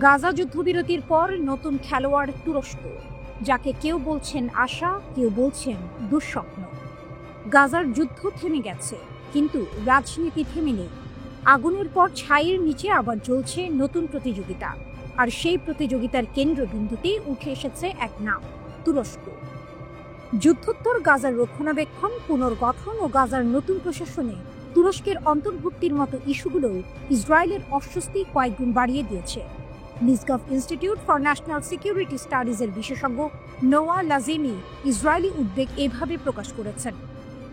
গাজা যুদ্ধবিরতির পর নতুন খেলোয়াড় তুরস্ক, যাকে কেউ বলছেন আশা, কেউ বলছেন দুঃস্বপ্ন। গাজার যুদ্ধ থেমে গেছে, কিন্তু রাজনীতি থেমে নেই। আগুনের পর ছাইয়ের নিচে আবার জ্বলছে নতুন প্রতিযোগিতা, আর সেই প্রতিযোগিতার কেন্দ্রবিন্দুতে উঠে এসেছে এক নাম, তুরস্ক। যুদ্ধোত্তর গাজার রক্ষণাবেক্ষণ, পুনর্গঠন ও গাজার নতুন প্রশাসনে তুরস্কের অন্তর্ভুক্তির মতো ইস্যুগুলোও ইসরায়েলের অস্বস্তি কয়েকগুণ বাড়িয়ে দিয়েছে। নিসগভ ইনস্টিটিউট ফর ন্যাশনাল সিকিউরিটি স্টাডিজের বিশেষজ্ঞ নোয়া লাজিমি ইসরায়েলি উদ্বেগ এভাবে প্রকাশ করেছেন।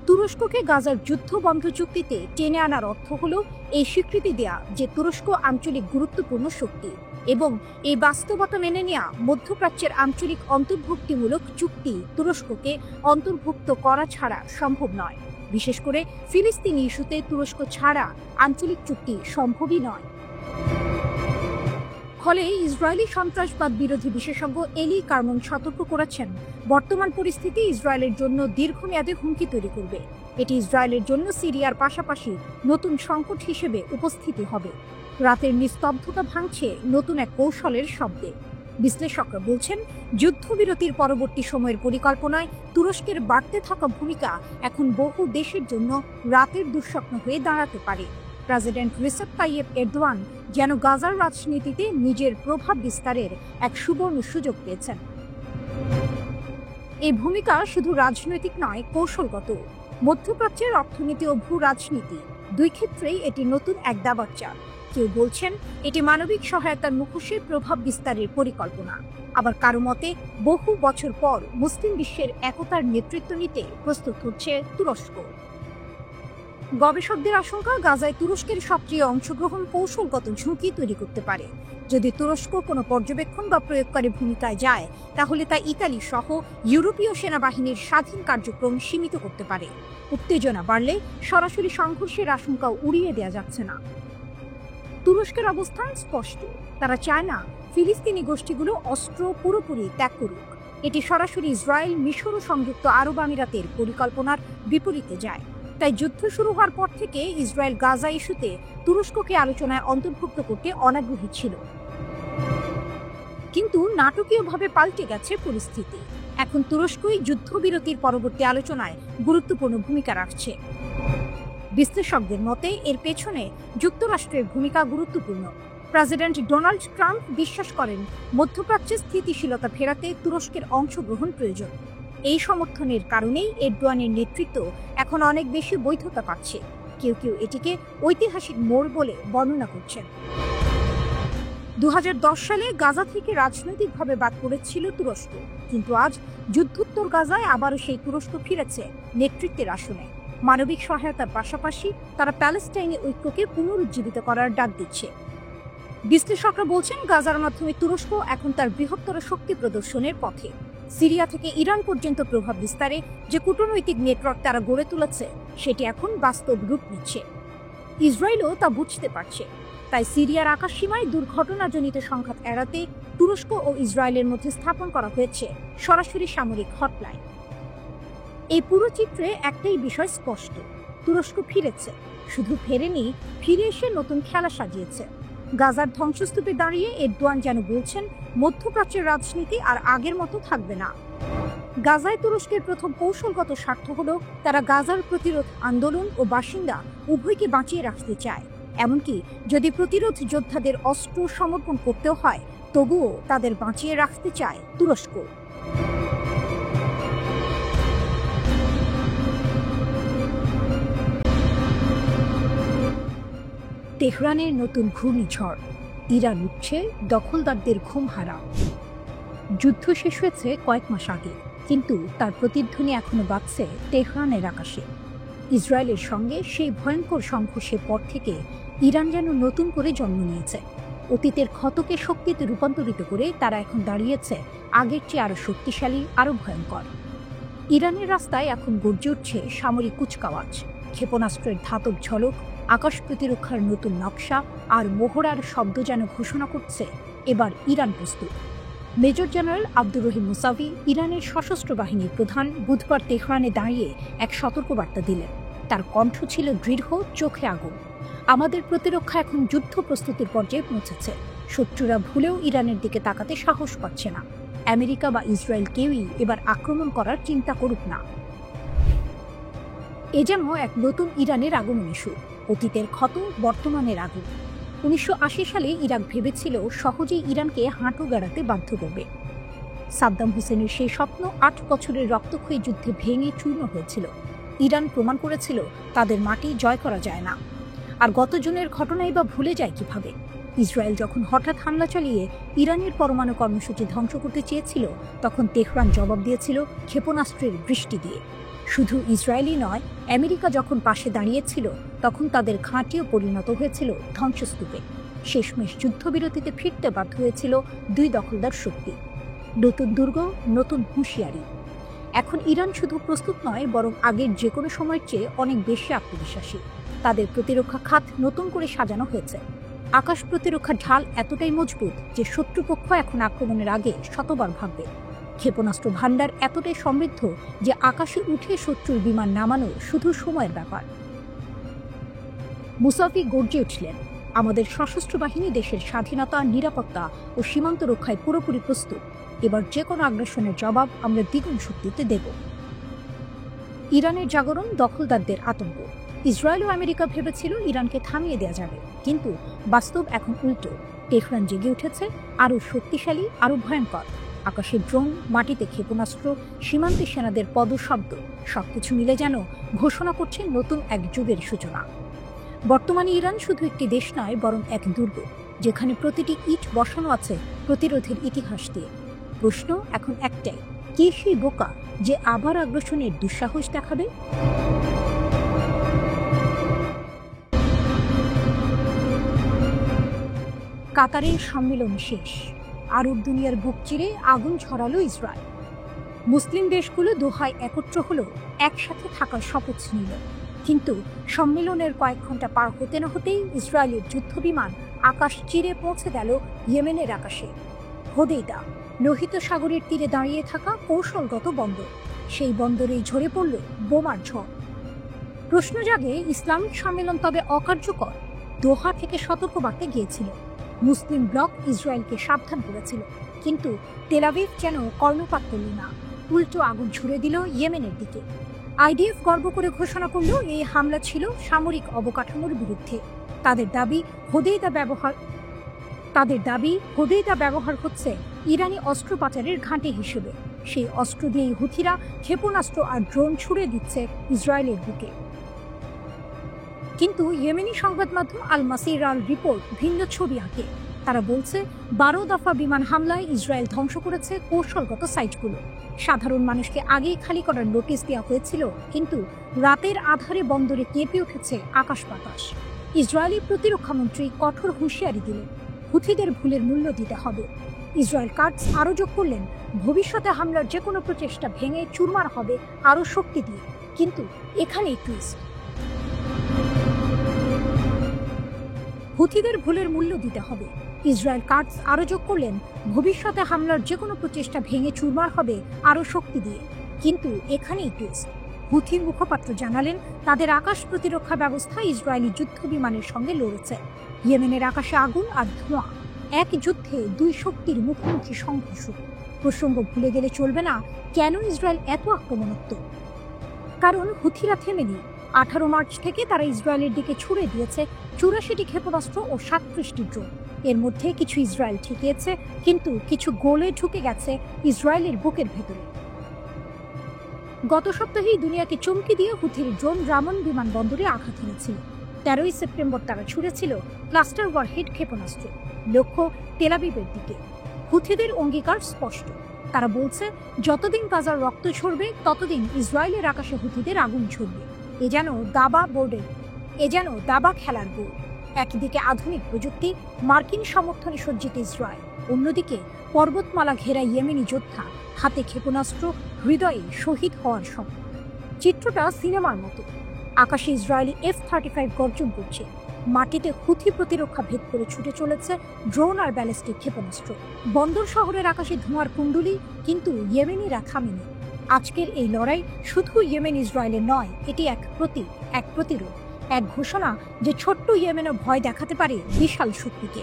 তুরস্ককে গাজার যুদ্ধ বন্ধ চুক্তিতে টেনে আনার অর্থ হল এই স্বীকৃতি দেয়া যে তুরস্ক আঞ্চলিক গুরুত্বপূর্ণ শক্তি, এবং এই বাস্তবতা মেনে নেওয়া মধ্যপ্রাচ্যের আঞ্চলিক অন্তর্ভুক্তিমূলক চুক্তি তুরস্ককে অন্তর্ভুক্ত করা ছাড়া সম্ভব নয়। বিশেষ করে ফিলিস্তিনি ইস্যুতে তুরস্ক ছাড়া আঞ্চলিক চুক্তি সম্ভবই নয়। ফলে ইসরায়েলি সন্ত্রাসবাদ বিরোধী বিশেষজ্ঞ এলি কার্মন সতর্ক করেছেন, বর্তমান পরিস্থিতি ইসরায়েলের জন্য দীর্ঘমেয়াদে হুমকি তৈরি করবে। এটি ইসরায়েলের জন্য সিরিয়ার পাশাপাশি নতুন সংকট হিসেবে উপস্থিতি হবে। রাতের নিস্তব্ধতা ভাঙছে নতুন এক কৌশলের শব্দে। বিশ্লেষকরা বলছেন, যুদ্ধবিরতির পরবর্তী সময়ের পরিকল্পনায় তুরস্কের বাড়তে থাকা ভূমিকা এখন বহু দেশের জন্য রাতের দুঃস্বপ্ন হয়ে দাঁড়াতে পারে। প্রেসিডেন্ট রিসেপ তাইয়েপ এরদোয়ান যেন গাজার রাজনীতিতে নিজের প্রভাব বিস্তারের এক সুবর্ণ সুযোগ পেয়েছেন। এই ভূমিকা শুধু রাজনৈতিক নয়, কৌশলগত। মধ্যপ্রাচ্যের অর্থনীতি ও ভূ রাজনীতি দুই ক্ষেত্রেই এটি নতুন এক দাবার চাল। কেউ বলছেন এটি মানবিক সহায়তার মুখোশে প্রভাব বিস্তারের পরিকল্পনা, আবার কারো মতে বহু বছর পর মুসলিম বিশ্বের একতার নেতৃত্ব নিতে প্রস্তুত হচ্ছে তুরস্ক। গবেষকদের আশঙ্কা, গাজায় তুরস্কের সক্রিয় অংশগ্রহণ কৌশলগত ঝুঁকি তৈরি করতে পারে। যদি তুরস্ক কোনো পর্যবেক্ষণ বা প্রয়োগকারী ভূমিকায় যায়, তাহলে তা ইতালি সহ ইউরোপীয় সেনাবাহিনীর স্বাধীন কার্যক্রম সীমিত করতে পারে। উত্তেজনা বাড়লে সরাসরি সংঘর্ষের আশঙ্কাও উড়িয়ে দেওয়া যাচ্ছে না। তুরস্কের অবস্থান স্পষ্ট, তারা চায় না ফিলিস্তিনি গোষ্ঠীগুলো অস্ত্র পুরোপুরি ত্যাগ করুক। এটি সরাসরি ইসরায়েল, মিশর ও সংযুক্ত আরব আমিরাতের পরিকল্পনার বিপরীতে যায়। তাই যুদ্ধ শুরু হওয়ার পর থেকে ইসরায়েল গাজা ইস্যুতে তুরস্ককে আলোচনায় অন্তর্ভুক্ত করতে অনাগ্রহী ছিল। কিন্তু নাটকীয়ভাবে পাল্টে গেছে পরিস্থিতি। এখন তুরস্কই যুদ্ধবিরতির পরবর্তী আলোচনায় গুরুত্বপূর্ণ ভূমিকা রাখছে। বিশ্লেষকদের মতে এর পেছনে যুক্তরাষ্ট্রের ভূমিকা গুরুত্বপূর্ণ। প্রেসিডেন্ট ডোনাল্ড ট্রাম্প বিশ্বাস করেন, মধ্যপ্রাচ্যে স্থিতিশীলতা ফেরাতে তুরস্কের অংশগ্রহণ প্রয়োজন। এই সমর্থনের কারণেই এরদোয়ানের নেতৃত্ব এখন অনেক বেশি বৈধতা পাচ্ছে। কেউ কেউ এটিকে ঐতিহাসিক মোড় বলে বর্ণনা করছেন। 2010 সালে গাজা থেকে রাজনৈতিকভাবে বাদ পড়েছিল তুরস্ক, কিন্তু আজ যুদ্ধোত্তর গাজায় আবারও সেই তুরস্ক ফিরেছে নেতৃত্বের আসনে। মানবিক সহায়তার পাশাপাশি তারা প্যালেস্টাইনি ঐক্যকে পুনরুজ্জীবিত করার ডাক দিচ্ছে। বিশ্লেষকরা বলছেন, গাজার মাধ্যমে তুরস্ক এখন তার বৃহত্তর শক্তি প্রদর্শনের পথে। সিরিয়া থেকে ইরান পর্যন্ত প্রভাব বিস্তারে যে কূটনৈতিক নেটওয়ার্ক তারা গড়ে তুলেছে, সেটি এখন বাস্তব রূপ নিচ্ছে। ইসরায়েলও তা বুঝতে পারছে। তাই সিরিয়ার আকাশসীমায় দুর্ঘটনাজনিত সংঘাত এড়াতে তুরস্ক ও ইসরায়েলের মধ্যে স্থাপন করা হয়েছে সরাসরি সামরিক হটলাইন। এই পুরো চিত্রে একটাই বিষয় স্পষ্ট, তুরস্ক ফিরেছে। শুধু ফেরেনি, ফিরে এসে নতুন খেলা সাজিয়েছে। গাজার ধ্বংসস্তূপে দাঁড়িয়ে এরদোয়ান যেন বলছেন, মধ্যপ্রাচ্যের রাজনীতি আর আগের মতো থাকবে না। গাজায় তুরস্কের প্রথম কৌশলগত স্বার্থ হল তারা গাজার প্রতিরোধ আন্দোলন ও বাসিন্দা উভয়কে বাঁচিয়ে রাখতে চায়। এমনকি যদি প্রতিরোধ যোদ্ধাদের অস্ত্র সমর্পণ করতেও হয়, তবুও তাদের বাঁচিয়ে রাখতে চায় তুরস্ক। তেহরানের নতুন ঘূর্ণিঝড়, ইরান উঠছে দখলদারদের ঘুম হারাম। যুদ্ধ শেষ হয়েছে কয়েক মাস আগে, কিন্তু তার প্রতিধ্বনি এখনো বাজছে তেহরানের আকাশে। ইসরায়েলের সঙ্গে সেই ভয়ঙ্কর সংঘর্ষের পর থেকে ইরান যেন নতুন করে জন্ম নিয়েছে। অতীতের ক্ষতকে শক্তিতে রূপান্তরিত করে তারা এখন দাঁড়িয়েছে আগের চেয়ে আরো শক্তিশালী, আরো ভয়ঙ্কর। ইরানের রাস্তায় এখন গর্জে উঠছে সামরিক কুচকাওয়াজ, ক্ষেপণাস্ত্রের ধাতব ঝলক, আকাশ প্রতিরক্ষার নতুন নকশা আর মোহরার শব্দ যেন ঘোষণা করছে এবার ইরান প্রস্তুত। Major general Abdur Rahim Musavi, ইরানের সশস্ত্র বাহিনীর প্রধান, বুধবার তেহরানে দাঁড়িয়ে এক সতর্কবার্তা দিলেন। তার কণ্ঠ ছিল দৃঢ়, চোখে আগুন। আমাদের প্রতিরক্ষা এখন যুদ্ধ প্রস্তুতির পর্যায়ে পৌঁছেছে। শত্রুরা ভুলেও ইরানের দিকে তাকাতে সাহস পাচ্ছে না। আমেরিকা বা ইসরায়েল কেউই এবার আক্রমণ করার চিন্তা করুক না। এ যেন এক নতুন ইরানের আগমনী সুর, অতীতের ক্ষত বর্তমানের আগুন। 1980 সালে ইরাক ভেবেছিল সহজেই ইরানকে হাঁটু গাড়াতে বাধ্য করবে। সাদ্দাম হোসেনের সেই স্বপ্ন 8 বছরের রক্তক্ষয়ী যুদ্ধে ভেঙে চূর্ণ হয়েছিল। ইরান প্রমাণ করেছিল তাদের মাটি জয় করা যায় না। আর গত জুনের ঘটনাই বা ভুলে যায় কিভাবে? ইসরায়েল যখন হঠাৎ হামলা চালিয়ে ইরানের পরমাণু কর্মসূচি ধ্বংস করতে চেয়েছিল, তখন তেহরান জবাব দিয়েছিল ক্ষেপণাস্ত্রের বৃষ্টি দিয়ে। শুধু ইসরায়েলই নয়, আমেরিকা যখন পাশে দাঁড়িয়েছিল, তখন তাদের ঘাঁটিও পরিণত হয়েছিল ধ্বংসস্তূপে। শেষমেশ যুদ্ধবিরতিতে ফিরতে বাধ্য হয়েছিল দুই দখলদার শক্তি। নতুন দুর্গ, নতুন হুঁশিয়ারি। এখন ইরান শুধু প্রস্তুত নয়, বরং আগের যে কোনো সময়ের চেয়ে অনেক বেশি আত্মবিশ্বাসী। তাদের প্রতিরক্ষা খাত নতুন করে সাজানো হয়েছে। আকাশ প্রতিরক্ষার ঢাল এতটাই মজবুত যে শত্রুপক্ষ এখন আক্রমণের আগে শতবার ভাববে। ক্ষেপণাস্ত্র ভাণ্ডার এতটাই সমৃদ্ধ যে আকাশে উঠে শত্রুর বিমান নামানো শুধু সময়ের ব্যাপার। মুসাফি গর্জে উঠলেন, আমাদের সশস্ত্র বাহিনী দেশের স্বাধীনতা, নিরাপত্তা ও সীমান্ত রক্ষায় পুরোপুরি প্রস্তুত। এবার যে কোনো আগ্রাসনের জবাব আমরা দ্বিগুণ শক্তিতে দেব। ইরানের জাগরণ, দখলদারদের আতঙ্ক। ইসরায়েল ও আমেরিকা ভেবেছিল ইরানকে থামিয়ে দেওয়া যাবে, কিন্তু বাস্তব এখন উল্টো। তেহরান জেগে উঠেছে, আরও শক্তিশালী, আরও ভয়ঙ্কর। আকাশে ড্রোন, মাটিতে ক্ষেপণাস্ত্র, সীমান্তে সেনাদের পদশব্দ, সবকিছু মিলে যেন ঘোষণা করছে নতুন এক যুগের সূচনা। বর্তমানে ইরান শুধু একটি দেশ নয়, বরং এক দুর্গ, যেখানে প্রতিটি ইট বসানো আছে প্রতিরোধের ইতিহাস দিয়ে। প্রশ্ন এখন একটাই, কে সেই বোকা যে আবার আগ্রাসনের দুঃসাহস দেখাবে? কাতারের সম্মেলন শেষ। আরব দুনিয়ার বুক চিরে আগুন ছড়ালো ইসরায়েল। মুসলিম দেশগুলো দোহায় একত্র হলো, একসাথে থাকার শপথ নিল। কিন্তু সম্মেলনের কয়েক ঘন্টা পার হতে না হতেই ইসরায়েলের যুদ্ধবিমান আকাশ চিরে পৌঁছে গেল ইয়েমেনের আকাশে। হোদেইদা, লোহিত সাগরের তীরে দাঁড়িয়ে থাকা কৌশলগত বন্দর, সেই বন্দরেই ঝরে পড়ল বোমার ঝড়। প্রশ্ন জাগে, ইসলামিক সম্মেলন তবে অকার্যকর? দোহা থেকে সতর্কবার্তা গিয়েছিল, মুসলিম ব্লক ইসরায়েলকে সাবধান করেছিল, কিন্তু তেল আবিব যেন কর্ণপাত করল না, উল্টো আগুন ছুড়ে দিল ইয়েমেনের দিকে। আইডিএফ গর্ব করে ঘোষণা করল এই হামলা ছিল সামরিক অবকাঠামোর বিরুদ্ধে। তাদের দাবি হোদেইদা ব্যবহার হচ্ছে ইরানি অস্ত্র পাচারের ঘাঁটি হিসেবে। সেই অস্ত্র দিয়েই হুথিরা ক্ষেপণাস্ত্র আর ড্রোন ছুড়ে দিচ্ছে ইসরায়েলের বুকে। কিন্তু ইয়েমেনি সংবাদ মাধ্যম আল মাসিরার রিপোর্ট ভিন্ন ছবি আঁকে। তারা বলছে 12 দফা বিমান হামলায় ইসরায়েল ধ্বংস করেছে কৌশলগত সাইটগুলো। সাধারণ মানুষকে আগেই খালি করার নোটিশ দেওয়া হয়েছিল, কিন্তু রাতের আধারে বন্দরে কেঁপে উঠেছে আকাশ বাতাস। ইসরায়েলি প্রতিরক্ষা মন্ত্রী কঠোর হুঁশিয়ারি দিলেন, হুথিদের ভুলের মূল্য দিতে হবে। ইসরায়েল কাটস আরও যোগ করলেন, ভবিষ্যতে হামলার যে কোনো প্রচেষ্টা ভেঙে চুরমার হবে আরও শক্তি দিয়ে। কিন্তু এখানেই টুইস্ট। হুথিদের ভুলের মূল্য দিতে হবে। ইসরায়েল কাটস আরও যোগ করলেন, ভবিষ্যতে হামলার যে কোনো প্রচেষ্টা ভেঙে চুরমার হবে আরও শক্তি দিয়ে। কিন্তু এখানেই টুইস্ট। হুথির মুখপাত্র জানালেন, তাদের আকাশ প্রতিরক্ষা ব্যবস্থা ইসরায়েলি যুদ্ধ বিমানের সঙ্গে লড়েছে। ইয়েমেনের আকাশে আগুন আর ধোঁয়া, এক যুদ্ধে দুই শক্তির মুখোমুখি সংঘর্ষ। প্রসঙ্গ ভুলে গেলে চলবে না, কেন ইসরায়েল এত আক্রমণাত্মক? কারণ হুথিরা থেমেনি। 18 মার্চ থেকে তারা ইসরায়েলের দিকে ছুড়ে দিয়েছে 84টি ক্ষেপণাস্ত্র ও 37টি ড্রোন। এর মধ্যে কিছু ইসরায়েল ঠেকিয়েছে, কিন্তু কিছু গোলে ঢুকে গেছে ইসরায়েলের বুকের ভেতরে। গত সপ্তাহেই দুনিয়াকে চমকে দিয়ে হুথির ড্রোন রামন বিমানবন্দরে আঘাত এনেছিল। 13ই সেপ্টেম্বর তারা ছুড়েছিল ক্লাস্টার ওয়ারহেড ক্ষেপণাস্ত্র, লক্ষ্য তেল আবিবের দিকে। হুথিদের অঙ্গীকার স্পষ্ট, তারা বলছে যতদিন গাজার রক্ত ঝরবে ততদিন ইসরায়েলের আকাশে হুথিদের আগুন ঝরবে। এ যেন দাবা খেলার বোর্ড। একদিকে আধুনিক প্রযুক্তি, মার্কিন সমর্থনে সজ্জিত ইসরায়েল, অন্যদিকে পর্বতমালা ঘেরা ইয়েমেনি যোদ্ধা, হাতে ক্ষেপণাস্ত্র, হৃদয়ে শহীদ হওয়ার স্বপ্ন। চিত্রটা সিনেমার মতো। আকাশে ইসরায়েলি F-35 গর্জন করছে, মাটিতে হুথি প্রতিরক্ষা ভেদ করে ছুটে চলেছে ড্রোন আর ব্যালিস্টিক ক্ষেপণাস্ত্র। বন্দর শহরের আকাশে ধোঁয়ার কুণ্ডুলি, কিন্তু ইয়েমেনিরা থামেনি। আজকের এই লড়াই শুধু ইয়েমেন ইসরায়েলের নয়, এটি এক প্রতিরোধ। এক ঘোষণা যে ছোট্ট ইয়েমেনও ভয় দেখাতে পারে বিশাল শক্তিকে।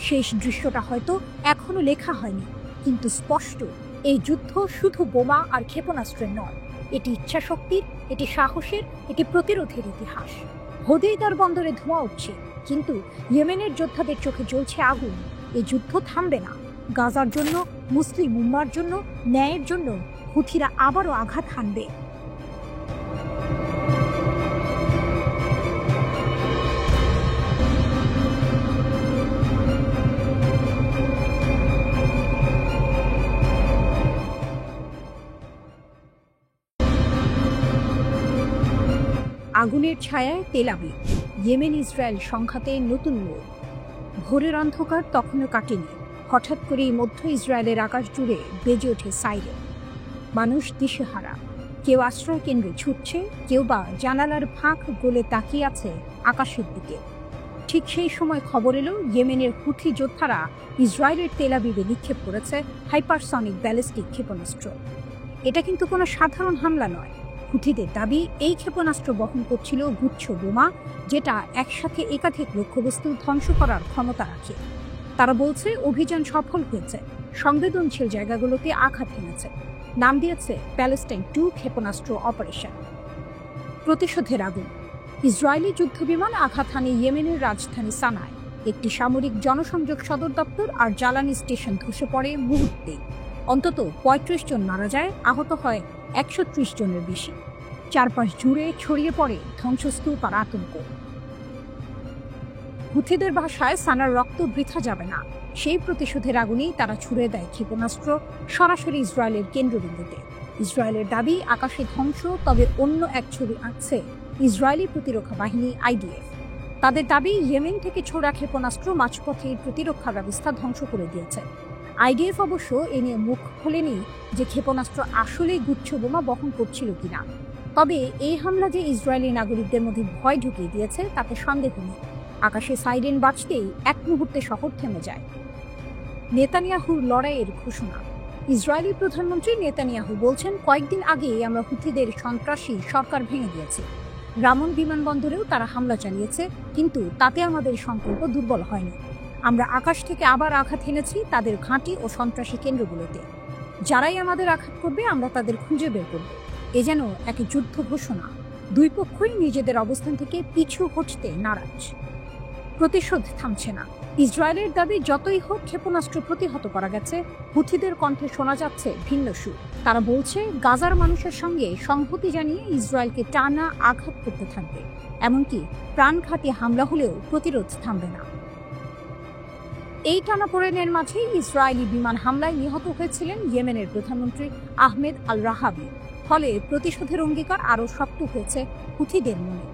শেষ দৃশ্যটা হয়তো এখনো লেখা হয়নি, কিন্তু স্পষ্ট এই যুদ্ধ শুধু বোমা আর ক্ষেপণাস্ত্রের নয়, এটি ইচ্ছাশক্তির, এটি সাহসের, এটি প্রতিরোধের ইতিহাস। হোদেইদার বন্দরে ধোঁয়া উঠছে, কিন্তু ইয়েমেনের যোদ্ধাদের চোখে জ্বলছে আগুন। এই যুদ্ধ থামবে না। গাজার জন্য, মুসলিম উম্মার জন্য, ন্যায়ের জন্য হুথিরা আবারও আঘাত হানবে। আগুনের ছায়ায় তেল আবিব, ইয়েমেন ইসরায়েল সংঘাতে নতুন মোড়। ভোরের অন্ধকার তখনও কাটেনি। হঠাৎ করেই মধ্য ইসরায়েলের আকাশ জুড়ে বেজে ওঠে সাইরেন। মানুষ দিশেহারা, কেউ আশ্রয় কেন্দ্রে ছুটছে, কেউ বা জানালার ফাঁক গলে তাকিয়ে আছে আকাশের দিকে। ঠিক সেই সময় খবর এলো ইয়েমেনের হুথি যোদ্ধারা ইসরায়েলের তেল আবিবে নিক্ষেপ করেছে হাইপারসনিক ব্যালিস্টিক ক্ষেপণাস্ত্র। এটা কিন্তু কোনো সাধারণ হামলা নয়। হুথিদের দাবি এই ক্ষেপণাস্ত্র বহন করছিল গুচ্ছ বোমা, যেটা একসাথে একাধিক লক্ষ্যবস্তু ধ্বংস করার ক্ষমতা রাখে। তারা বলছে অভিযান সফল হয়েছে, সংবেদনশীল জায়গাগুলোতে আঘাত হেনেছে। নাম দিয়েছে প্যালেস্টাইন 2 ক্ষেপণাস্ত্র অপারেশন। প্রতিশোধের আগুন। ইসরায়েলি যুদ্ধবিমান আঘাত হানে ইয়েমেনের রাজধানী সানায়। একটি সামরিক জনসংযোগ সদর দপ্তর আর জ্বালানি স্টেশন ধসে পড়ে মুহূর্তেই। অন্তত ৩৫ জন মারা যায়, আহত হয় ১৩০ জনের বেশি। চারপাশ জুড়ে ছড়িয়ে পড়ে ধ্বংসস্তূপ আর আতঙ্ক। হুথিদের ভাষায় সানার রক্ত বৃথা যাবে না। সেই প্রতিশোধের আগুনেই তারা ছুড়ে দেয় ক্ষেপণাস্ত্র সরাসরি ইসরায়েলের কেন্দ্রবিন্দুতে। ইসরায়েলের দাবি আকাশে ধ্বংস, তবে অন্য এক ছবি আঁকছে ইসরায়েলি প্রতিরক্ষা বাহিনী আইডিএফ। তাদের দাবি ইয়েমেন থেকে ছোড়া ক্ষেপণাস্ত্র মাঝপথে প্রতিরক্ষা ব্যবস্থা ধ্বংস করে দিয়েছে। আইডিএফ অবশ্য এ নিয়ে মুখ খোলেনি যে ক্ষেপণাস্ত্র আসলেই গুচ্ছ বোমা বহন করছিল কিনা। তবে এই হামলা যে ইসরায়েলি নাগরিকদের মধ্যে ভয় ঢুকিয়ে দিয়েছে তাতে সন্দেহ নেই। আকাশে সাইরেন বাজতেই এক মুহূর্তে শহর থেমে যায়। নেতানিয়াহুর লড়াইয়ের ঘোষণা। ইসরায়েলি প্রধানমন্ত্রী নেতানিয়াহু বলছেন, কয়েকদিন আগেই আমরা হুথিদের সন্ত্রাসী সরকার ভেঙে দিয়েছি। রামন বিমানবন্দরেও তারা হামলা চালিয়েছে, কিন্তু তাতে আমাদের সংকল্প দুর্বল হয়নি। আমরা আকাশ থেকে আবার আঘাত হেনেছি তাদের ঘাঁটি ও সন্ত্রাসী কেন্দ্রগুলোতে। যারাই আমাদের আঘাত করবে আমরা তাদের খুঁজে বের করব। এ যেন এক যুদ্ধ ঘোষণা। দুই পক্ষই নিজেদের অবস্থান থেকে পিছু হটতে নারাজ। প্রতিশোধ থামছে না। ইসরায়েলের দাবি যতই হোক ক্ষেপণাস্ত্র প্রতিহত করা গেছে। হুথিদের কণ্ঠে শোনা যাচ্ছে ভিন্ন সুর। তারা বলছে গাজার মানুষের সঙ্গে সংহতি জানিয়ে ইসরায়েলকে টানা আঘাত করতে থাকবে। এমনকি প্রাণঘাতী হামলা হলেও প্রতিরোধ থামবে না। এই টানাপোড়েনের মাঝে ইসরায়েলি বিমান হামলায় নিহত হয়েছিলেন ইয়েমেনের প্রধানমন্ত্রী আহমেদ আল রাহাবি। ফলে প্রতিশোধের অঙ্গীকার আরও শক্ত হয়েছে হুথিদের মনে।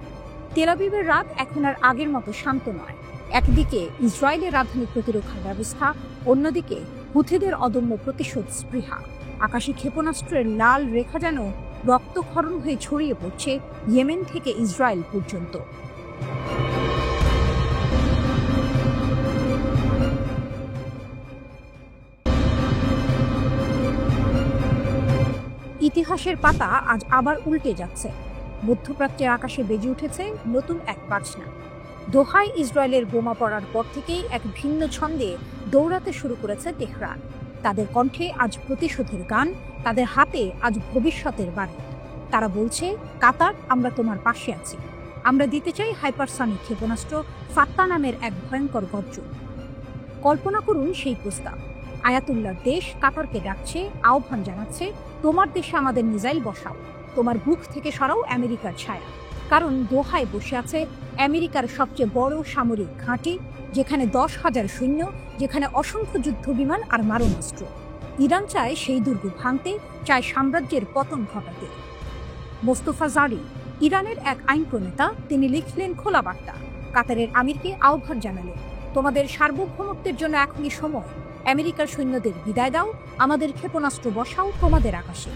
তেল আবিবের রাত এখন আর আগের মতো শান্ত নয়। একদিকে ইসরায়েলের রাজধানী প্রতিরক্ষার ব্যবস্থা, অন্যদিকে হুথিদের অদম্য প্রতিশোধ স্পৃহা। আকাশী ক্ষেপণাস্ত্রের লাল রেখা যেন রক্তক্ষরণ হয়ে ছড়িয়ে পড়ছে ইয়েমেন থেকে ইসরায়েল পর্যন্ত। ইতিহাসের পাতা আজ আবার উল্টে যাচ্ছে। মধ্যপ্রাচ্যের আকাশে বেজে উঠেছে নতুন এক বাজনা। দোহায় ইসরায়েলের বোমা পড়ার পর থেকেই এক ভিন্ন ছন্দে দৌড়াতে শুরু করেছে তেহরান। তাদের কণ্ঠে আজ প্রতিশোধের গান, তাদের হাতে আজ ভবিষ্যতের বারুদ। তারা বলছে, কাতার, আমরা তোমার পাশে আছি। আমরা দিতে চাই হাইপারসনিক ক্ষেপণাস্ত্র ফাত্তা নামের এক ভয়ঙ্কর গর্জন। কল্পনা করুন সেই প্রস্তাব। আয়াতুল্লাহর দেশ কাতারকে ডাকছে, আহ্বান জানাচ্ছে, তোমার দেশে আমাদের মিসাইল বসাও, তোমার বুক থেকে সরাও আমেরিকার ছায়া। কারণ দোহায় বসে আছে আমেরিকার সবচেয়ে বড় সামরিক ঘাঁটি, যেখানে 10,000 সৈন্য, যেখানে অসংখ্য যুদ্ধ বিমান আর মারণাস্ত্র। ইরান চায় সেই দুর্গ ভাঙতে, চায় সাম্রাজ্যের পতন ঘটাতে। মোস্তফা জারি, ইরানের এক আইন প্রণেতা, তিনি লিখলেন খোলা বার্তা। কাতারের আমিরকে আহ্বান জানালেন, তোমাদের সার্বভৌমত্বের জন্য এখনই সময়। আমেরিকার সৈন্যদের বিদায় দাও, আমাদের ক্ষেপণাস্ত্র বসাও তোমাদের আকাশে।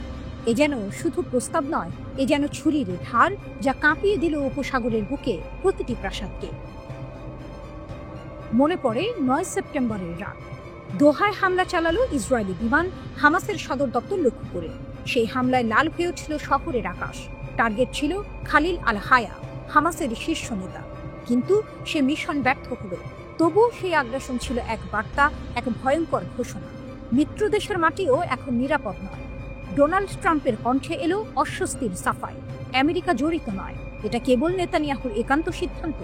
এ যেন শুধু প্রস্তাব নয়, এ যেন ছুরির ধার, যা কাঁপিয়ে দিল উপসাগরের বুকে প্রতিটি প্রাসাদকে। মনে পড়ে 9 সেপ্টেম্বরের রাত। দোহায় হামলা চালালো ইসরায়েলি বিমান হামাসের সদর দপ্তর লক্ষ্য করে। সেই হামলায় লাল হয়ে উঠল শহরের আকাশ। টার্গেট ছিল খালিল আল হায়া, হামাসের শীর্ষ নেতা, কিন্তু সে মিশন ব্যর্থ হলো। তবুও সেই আগ্রাসন ছিল এক বার্তা, এক ভয়ঙ্কর ঘোষণা। মিত্র দেশের মাটিও এখন নিরাপদ নয়। ডোনাল্ড ট্রাম্পের কণ্ঠে এলো অস্বস্তির সাফাই। আমেরিকা জড়িত নয়, এটা কেবল নেতানিয়াহুর একান্ত সিদ্ধান্ত।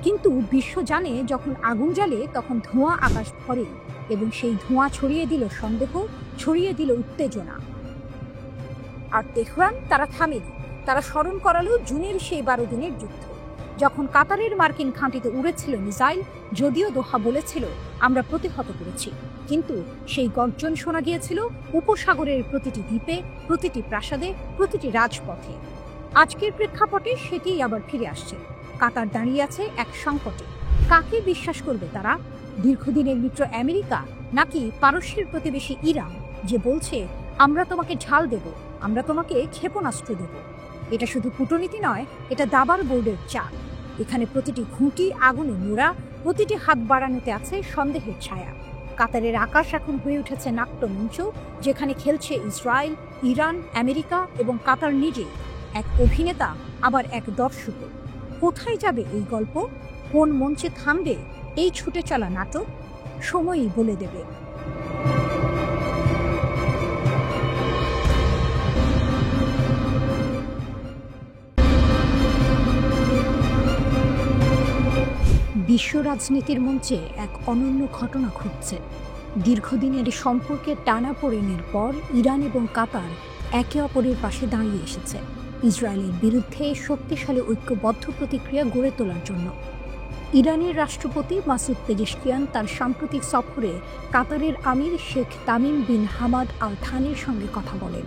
কিন্তু বিশ্ব জানে, যখন আগুন জ্বালে তখন ধোঁয়া আকাশ ভরে, এবং সেই ধোঁয়া ছড়িয়ে দিল সন্দেহ, ছড়িয়ে দিল উত্তেজনা। আর তেহরান তারা থামেনি। তারা স্মরণ করালো জুনের সেই 12 দিনের যুদ্ধ, যখন কাতারের মার্কিন ঘাঁটিতে উড়েছিল মিসাইল। যদিও দোহা বলেছিল আমরা প্রতিহত করেছি, কিন্তু সেই গর্জন শোনা গিয়েছিল উপসাগরের প্রতিটি দ্বীপে, প্রতিটি প্রাসাদে, প্রতিটি রাজপথে। আজকের প্রেক্ষাপটে সেটিই আবার ফিরে আসছে। কাতার দাঁড়িয়ে আছে এক সংকটে। কাকে বিশ্বাস করবে তারা? দীর্ঘদিনের মিত্র আমেরিকা, নাকি পারস্যের প্রতিবেশী ইরান, যে বলছে আমরা তোমাকে ঢাল দেব, আমরা তোমাকে ক্ষেপণাস্ত্র দেব? এটা শুধু কূটনীতি নয়, এটা দাবার বোর্ডের চাল। এখানে প্রতিটি ঘুঁটি আগুনে মোড়া, প্রতিটি হাত বাড়ানোতে আছে সন্দেহের ছায়া। কাতারের আকাশ এখন হয়ে উঠেছে নাট্যমঞ্চ, যেখানে খেলছে ইসরায়েল, ইরান, আমেরিকা এবং কাতার নিজে, এক অভিনেতা আবার এক দর্শক। কোথায় যাবে এই গল্প? কোন মঞ্চে থামবে এই ছুটে চলা নাটক? সময়ই বলে দেবে। বিশ্ব রাজনীতির মঞ্চে এক অনন্য ঘটনা ঘটছে। দীর্ঘদিনের সম্পর্কের টানাপোড়েনের পর ইরান এবং কাতার একে অপরের পাশে দাঁড়িয়ে এসেছে, ইসরায়েলের বিরুদ্ধে শক্তিশালী ঐক্যবদ্ধ প্রতিক্রিয়া গড়ে তোলার জন্য। ইরানের রাষ্ট্রপতি মাসুদ পেজেশকিয়ান তার সাম্প্রতিক সফরে কাতারের আমির Sheikh Tamim bin Hamad Al থানির সঙ্গে কথা বলেন,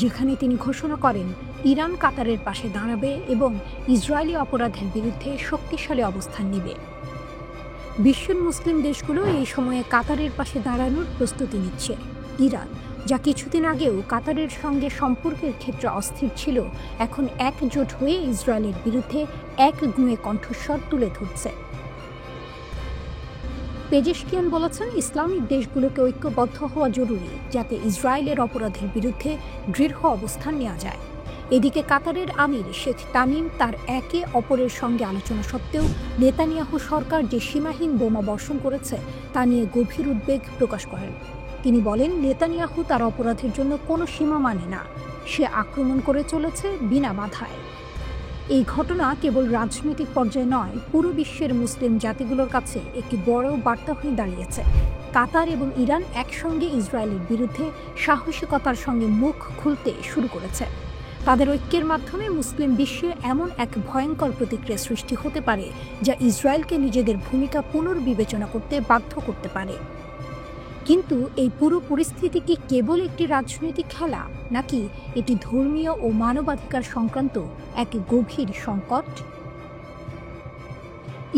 যেখানে তিনি ঘোষণা করেন ইরান কাতারের পাশে দাঁড়াবে এবং ইসরায়েলি অপরাধের বিরুদ্ধে শক্তিশালী অবস্থান নেবে। বিশ্বের মুসলিম দেশগুলো এই সময়ে কাতারের পাশে দাঁড়ানোর প্রস্তুতি নিচ্ছে। ইরান, যা কিছুদিন আগেও কাতারের সঙ্গে সম্পর্কের ক্ষেত্রে অস্থির ছিল, এখন একজোট হয়ে ইসরায়েলের বিরুদ্ধে এক গুঁয়ে কণ্ঠস্বর তুলে ধরছে। পেজেশকিয়ান বলেছেন, ইসলামিক দেশগুলোকে ঐক্যবদ্ধ হওয়া জরুরি, যাতে ইসরায়েলের অপরাধের বিরুদ্ধে দৃঢ় অবস্থান নেওয়া যায়। এদিকে কাতারের আমির শেখ তামিম তার একে অপরের সঙ্গে আলোচনা সত্ত্বেও নেতানিয়াহু সরকার যে সীমাহীন বোমা বর্ষণ করেছে তা নিয়ে গভীর উদ্বেগ প্রকাশ করেন। তিনি বলেন, নেতানিয়াহু তার অপরাধের জন্য কোনো সীমা মানে না, সে আক্রমণ করে চলেছে বিনা বাধায়। এই ঘটনা কেবল রাজনৈতিক পর্যায়ে নয়, পুরো বিশ্বের মুসলিম জাতিগুলোর কাছে একটি বড় বার্তা হয়ে দাঁড়িয়েছে। কাতার এবং ইরান একসঙ্গে ইসরায়েলের বিরুদ্ধে সাহসিকতার সঙ্গে মুখ খুলতে শুরু করেছে। তাদের ঐক্যের মাধ্যমে মুসলিম বিশ্বে এমন এক ভয়ঙ্কর প্রতিক্রিয়া সৃষ্টি হতে পারে, যা ইসরায়েলকে নিজেদের ভূমিকা পুনর্বিবেচনা করতে বাধ্য করতে পারে। কিন্তু এই পুরো পরিস্থিতি কি কেবল একটি রাজনৈতিক খেলা, নাকি এটি ধর্মীয় ও মানবাধিকার সংক্রান্ত এক গভীর সংকট?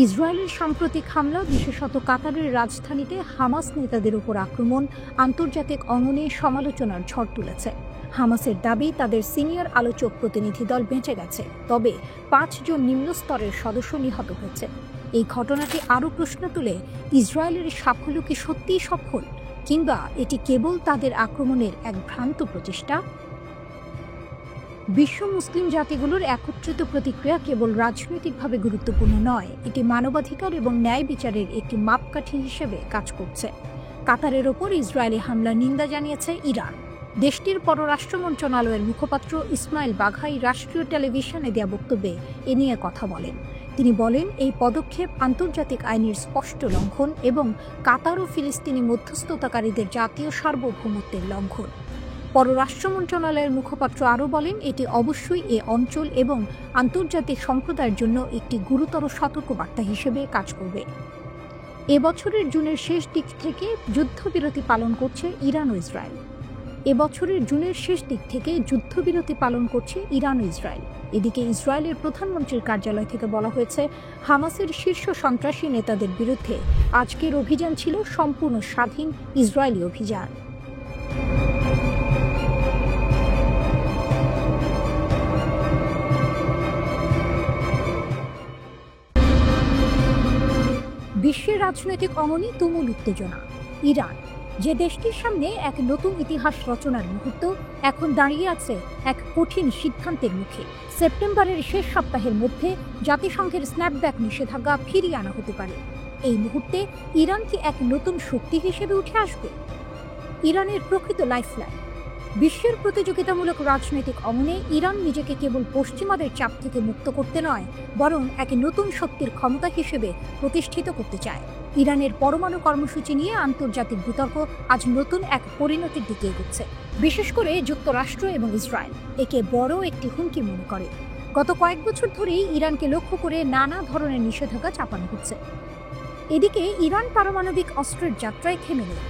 ইসরায়েলের সাম্প্রতিক হামলা, বিশেষত কাতারের রাজধানীতে হামাস নেতাদের উপর আক্রমণ, আন্তর্জাতিক অঙ্গনে সমালোচনার ঝড় তুলেছে। হামাসের দাবি, তাদের সিনিয়র আলোচক প্রতিনিধি দল বেঁচে গেছে, তবে 5 জন নিম্ন স্তরের সদস্য নিহত হয়েছে। এই ঘটনাটি আরও প্রশ্ন তুলে, ইসরায়েলের সাফল্য কি সত্যিই সফল, কিংবা এটি কেবল তাদের আক্রমণের এক ভ্রান্ত প্রচেষ্টা? বিশ্ব মুসলিম জাতিগুলোর একত্রিত প্রতিক্রিয়া কেবল রাজনৈতিকভাবে গুরুত্বপূর্ণ নয়, এটি মানবাধিকার এবং ন্যায় বিচারের একটি মাপকাঠি হিসেবে কাজ করছে। কাতারের ওপর ইসরায়েলি হামলার নিন্দা জানিয়েছে ইরান। দেশটির পররাষ্ট্র মন্ত্রণালয়ের মুখপাত্র ইসমাইল বাঘাই রাষ্ট্রীয় টেলিভিশনে দেয়া বক্তব্যে এ নিয়ে কথা বলেন। তিনি বলেন, এই পদক্ষেপ আন্তর্জাতিক আইনের স্পষ্ট লঙ্ঘন এবং কাতার ও ফিলিস্তিনি মধ্যস্থতাকারীদের জাতীয় সার্বভৌমত্বের লঙ্ঘন। পররাষ্ট্র মন্ত্রণালয়ের মুখপাত্র আরও বলেন, এটি অবশ্যই এ অঞ্চল এবং আন্তর্জাতিক সম্প্রদায়ের জন্য একটি গুরুতর সতর্কবার্তা হিসেবে কাজ করবে। এবছরের জুনের শেষ দিক থেকে যুদ্ধবিরতি পালন করছে ইরান ও ইসরায়েল। এবছরের জুনের শেষ দিক থেকে যুদ্ধবিরতি পালন করছে ইরান ও ইসরায়েল। এদিকে ইসরায়েলের প্রধানমন্ত্রীর কার্যালয় থেকে বলা হয়েছে, হামাসের শীর্ষ সন্ত্রাসী নেতাদের বিরুদ্ধে আজকের অভিযান ছিল সম্পূর্ণ স্বাধীন ইসরায়েলি অভিযান। বিশ্বের রাজনৈতিক অঙ্গনে তুমুল উত্তেজনা। ইরান, যে দেশটির সামনে এক নতুন ইতিহাস রচনার মুহূর্ত এখন দাঁড়িয়ে আছে এক কঠিন সিদ্ধান্তের মুখে। সেপ্টেম্বরের শেষ সপ্তাহের মধ্যে জাতিসংঘের স্ন্যাপব্যাক নিষেধাজ্ঞা ফিরিয়ে আনা হতে পারে। এই মুহূর্তে ইরান কি এক নতুন শক্তি হিসেবে উঠে আসবে? ইরানের প্রকৃত লাইফলাইন। বিশ্বের প্রতিযোগিতামূলক রাজনৈতিক অঙ্গনে ইরান নিজেকে কেবল পশ্চিমাদের চাপ থেকে মুক্ত করতে নয়, বরং এক নতুন শক্তির ক্ষমতা হিসেবে প্রতিষ্ঠিত করতে চায়। ইরানের পরমাণু কর্মসূচি নিয়ে আন্তর্জাতিক বিতর্ক আজ নতুন এক পরিণতির দিকে এগোচ্ছে। বিশেষ করে যুক্তরাষ্ট্র এবং ইসরায়েল একে বড় একটি হুমকি মনে করে। গত কয়েক বছর ধরেই ইরানকে লক্ষ্য করে নানা ধরনের নিষেধাজ্ঞা চাপানো হচ্ছে। এদিকে ইরান পারমাণবিক অস্ত্রের যাত্রায় থেমে নেই।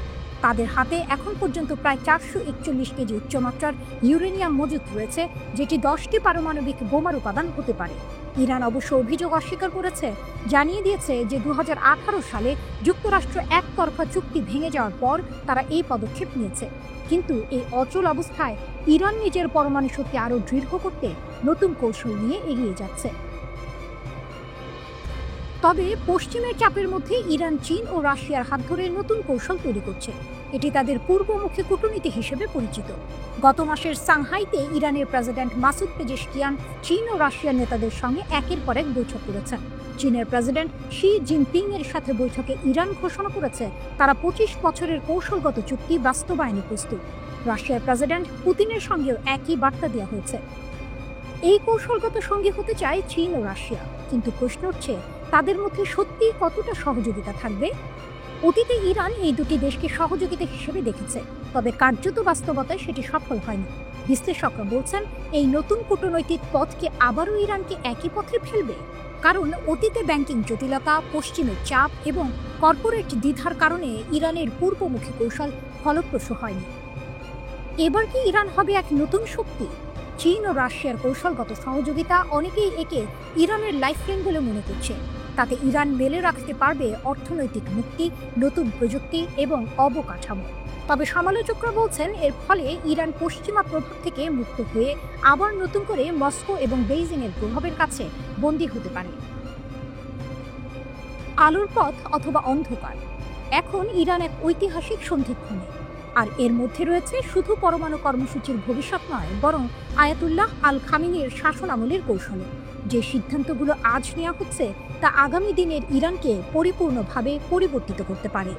তাদের হাতে এখন পর্যন্ত প্রায় 441 কেজি উচ্চমাত্রার ইউরেনিয়াম মজুত রয়েছে, যেটি 10টি পারমাণবিক বোমার উপাদান হতে পারে। ইরান অবশ্য অভিযোগ অস্বীকার করেছে, জানিয়ে দিয়েছে যে 2018 সালে যুক্তরাষ্ট্র একতরফা চুক্তি ভেঙে যাওয়ার পর তারা এই পদক্ষেপ নিয়েছে। কিন্তু এই অচল অবস্থায় ইরান নিজের পরমাণু শক্তি আরও দৃঢ় করতে নতুন কৌশল নিয়ে এগিয়ে যাচ্ছে। তবে পশ্চিমের চাপের মধ্যে ইরান চীন ও রাশিয়ার হাত ধরে নতুন কৌশল তৈরি করছে। এটি তাদের পূর্বমুখী কূটনীতি হিসেবে পরিচিত। গত মাসের সাংহাইতে ইরানের প্রেসিডেন্ট মাসুদ পেজেশকিয়ান চীন ও রাশিয়ার নেতাদের সঙ্গে একের পর এক বৈঠক করেছেন। চীনের প্রেসিডেন্ট শি জিনপিং এর সাথে বৈঠকে ইরান ঘোষণা করেছে তারা 25 বছরের কৌশলগত চুক্তি বাস্তবায়নে প্রস্তুত। রাশিয়ার প্রেসিডেন্ট পুতিনের সঙ্গেও একই বার্তা দেওয়া হয়েছে। এই কৌশলগত সঙ্গী হতে চায় চীন ও রাশিয়া, কিন্তু প্রশ্ন উঠছে তাদের মধ্যে সত্যি কতটা সহযোগিতা থাকবে। অতীতে ইরান এই দুটি দেশকে সহযোগিতা হিসেবে দেখেছে, তবে কার্যত বাস্তবতায় সেটি সফল হয়নি। বিশ্লেষকরা বলছেন এই নতুন কূটনৈতিক পথকে আবারও ইরানকে একই পথে ফেলবে, কারণ অতীতে ব্যাংকিং জটিলতা, পশ্চিমের চাপ এবং কর্পোরেট দ্বিধার কারণে ইরানের পূর্বমুখী কৌশল ফলপ্রসূ হয়নি। এবার কি ইরান হবে এক নতুন শক্তি? চীন ও রাশিয়ার কৌশলগত সহযোগিতা অনেকেই একে ইরানের লাইফলাইন বলে মনে করছে। তাতে ইরান মেলে রাখতে পারবে অর্থনৈতিক মুক্তি, নতুন প্রযুক্তি এবং অবকাঠামো। তবে সমালোচকরা বলছেন এর ফলে ইরান পশ্চিমা প্রভাব থেকে মুক্ত হয়ে আবার নতুন করে মস্কো এবং বেইজিংয়ের প্রভাবের কাছে বন্দী হতে পারে। আলোর পথ অথবা অন্ধকার। এখন ইরান এক ঐতিহাসিক সন্ধিক্ষণে, আর এর মধ্যে রয়েছে শুধু পরমাণু কর্মসূচির ভবিষ্যৎ নয়, বরং আয়াতুল্লাহ আল খামিনির শাসন আমলের কৌশল। যে সিদ্ধান্তগুলো আজ নেওয়া হচ্ছে তা আগামী দিনের ইরানকে পরিপূর্ণভাবে পরিবর্তিত করতে পারে।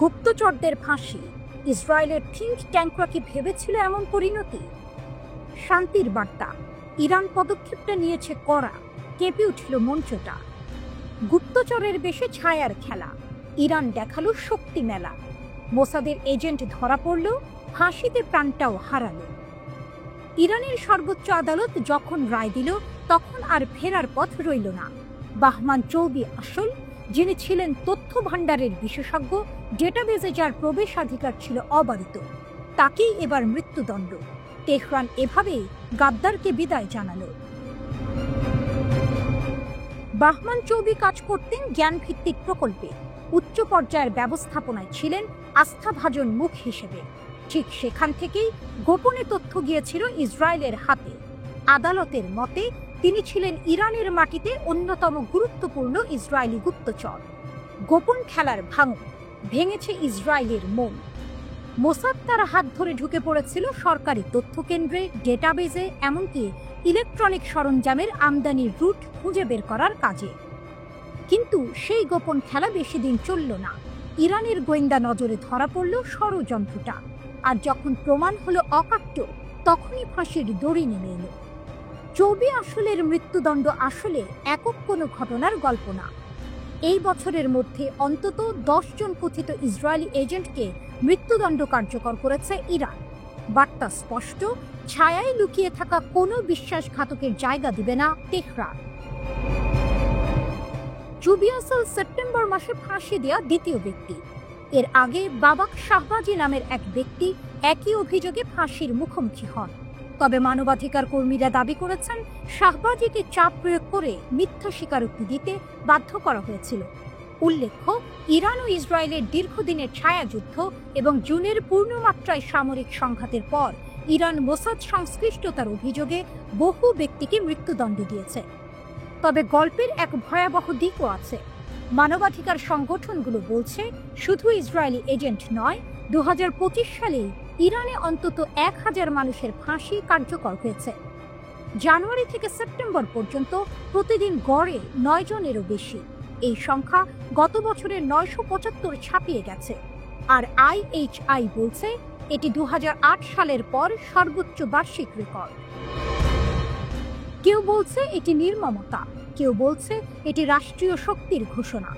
গুপ্তচরদের ফাঁসি। ইসরায়েলের থিঙ্ক ট্যাঙ্করা কি ভেবেছিল এমন পরিণতি? শান্তির বার্তা। ইরান পদক্ষেপটা নিয়েছে কড়া, কেঁপে উঠল মঞ্চটা। গুপ্তচরের বেশে ছায়ার খেলা, ইরান দেখালো শক্তি মেলা। মোসাদের এজেন্ট ধরা পড়ল, ফাঁসিতে প্রাণটাও হারালো। ইরানের সর্বোচ্চ আদালত যখন রায় দিল তখন আর ফেরার পথ রইল না। বাহমান চৌবি আসল, যিনি ছিলেন তথ্য ভাণ্ডারের বিশেষজ্ঞ, ডেটাবেজে যার প্রবেশাধিকার ছিল অবারিত, তাকেই এবার মৃত্যুদণ্ড। তেহরান এভাবেই গাদ্দারকে বিদায় জানালো। বাহমান চৌবি কাজ করতেন জ্ঞানভিত্তিক প্রকল্পে, উচ্চ পর্যায়ের ব্যবস্থাপনায় ছিলেন আস্থাভাজন মুখ হিসেবে। ঠিক সেখান থেকেই গোপনে তথ্য গিয়েছিল ইসরায়েলের হাতে। আদালতের মতে তিনি ছিলেন ইরানের মাটিতে অন্যতম গুরুত্বপূর্ণ ইসরায়েলি গুপ্তচর। গোপন খেলার ভাঙন ভেঙেছে ইসরায়েলের মন। মোসাদ তার হাত ধরে ঢুকে পড়েছিল সরকারি তথ্য কেন্দ্রে, ডেটাবেজে, এমনকি ইলেকট্রনিক সরঞ্জামের আমদানির রুট খুঁজে বের করার কাজে। কিন্তু সেই গোপন খেলা বেশি দিন চলল না। ইরানের গোয়েন্দা নজরে ধরা পড়ল ষড়যন্ত্রটা, আর যখন প্রমাণ হলো অকাট্য, তখনই ফাঁসির দড়ি নেমে এলো। চৌবি আসলের মৃত্যুদণ্ড আসলে একক কোনো ঘটনার গল্প না। এই বছরের মধ্যে অন্তত 10 জন কথিত ইসরায়েলি এজেন্টকে মৃত্যুদণ্ড কার্যকর করেছে ইরান। বার্তা স্পষ্ট, ছায়ায় লুকিয়ে থাকা কোনো বিশ্বাসঘাতকের জায়গা দিবে না তেহরান। চৌবি আসল সেপ্টেম্বর মাসে ফাঁসি দেওয়া দ্বিতীয় ব্যক্তি। এর আগে বাবাক শাহবাজি নামের এক ব্যক্তি একই অভিযোগে ফাঁসির মুখোমুখি হন। তবে মানবাধিকার কর্মীরা দাবি করেছেন শাহবাজিকে চাপ প্রয়োগ করে মিথ্যা স্বীকারোক্তি দিতে বাধ্য করা হয়েছিল। উল্লেখ্য, ইরান ও ইসরায়েলের দীর্ঘদিনের ছায়াযুদ্ধ এবং জুনের পূর্ণমাত্রায় সামরিক সংঘাতের পর ইরান মোসাদ সংশ্লিষ্টতার অভিযোগে বহু ব্যক্তিকে মৃত্যুদণ্ড দিয়েছে। তবে গল্পের এক ভয়াবহ দিকও আছে। মানবাধিকার সংগঠনগুলো বলছে শুধু ইসরায়েলি এজেন্ট নয়, 2025 সালে ইরানে অন্তত 1000 মানুষের ফাঁসি কার্যকর হয়েছে। জানুয়ারি থেকে সেপ্টেম্বর পর্যন্ত প্রতিদিন গড়ে 9 জনেরও বেশি। এই সংখ্যা গত বছরের 975 ছাপিয়ে গেছে। আর IHI বলছে এটি 2008 সালের পর সর্বোচ্চ বার্ষিক রেকর্ড। কেউ বলছে এটি নির্মমতা, কেউ বলছে এটি রাষ্ট্রীয় শক্তির ঘোষণা।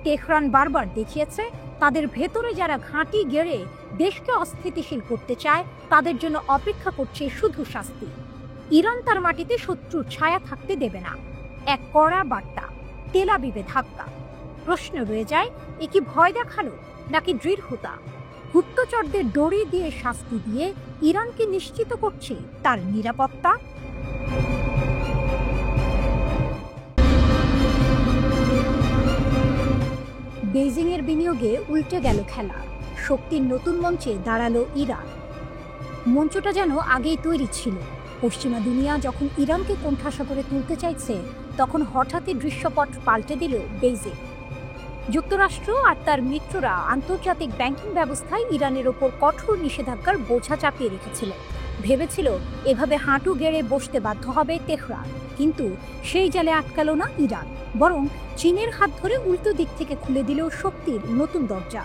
তেহরান বারবার দেখিয়েছে তাদের ভেতরে যারা ঘাঁটি গেড়ে দেশকে অস্থিতিশীল করতে চায় তাদের জন্য অপেক্ষা করছে শুধু শাস্তি। ইরান তার মাটিতে শত্রুর ছায়া থাকতে দেবে না, এক কড়া বার্তা, তেল আবিবে ধাক্কা। প্রশ্ন রয়ে যায়, এ কি ভয় দেখানো নাকি দৃঢ়তা? গুপ্তচরদের দড়ি দিয়ে শাস্তি দিয়ে ইরানকে নিশ্চিত করছে তার নিরাপত্তা। বেইজিং এর বিনিয়োগে উল্টে গেল খেলা, শক্তির নতুন মঞ্চে দাঁড়ালো ইরান। মঞ্চটা যেন আগেই তৈরি ছিল। পশ্চিমা দুনিয়া যখন ইরানকে কোণঠাসা করে তুলতে চাইছে, তখন হঠাৎই দৃশ্যপট পাল্টে দিল বেইজিং। যুক্তরাষ্ট্র আর তার মিত্ররা আন্তর্জাতিক ব্যাংকিং ব্যবস্থায় ইরানের ওপর কঠোর নিষেধাজ্ঞার বোঝা চাপিয়ে রেখেছিল। ভেবেছিল এভাবে হাঁটু গেড়ে বসতে বাধ্য হবে তেহরান, কিন্তু সেই জালে আটকালো না ইরান, বরং চীনের হাত ধরে উল্টো দিক থেকে খুলে দিল শক্তির নতুন দরজা।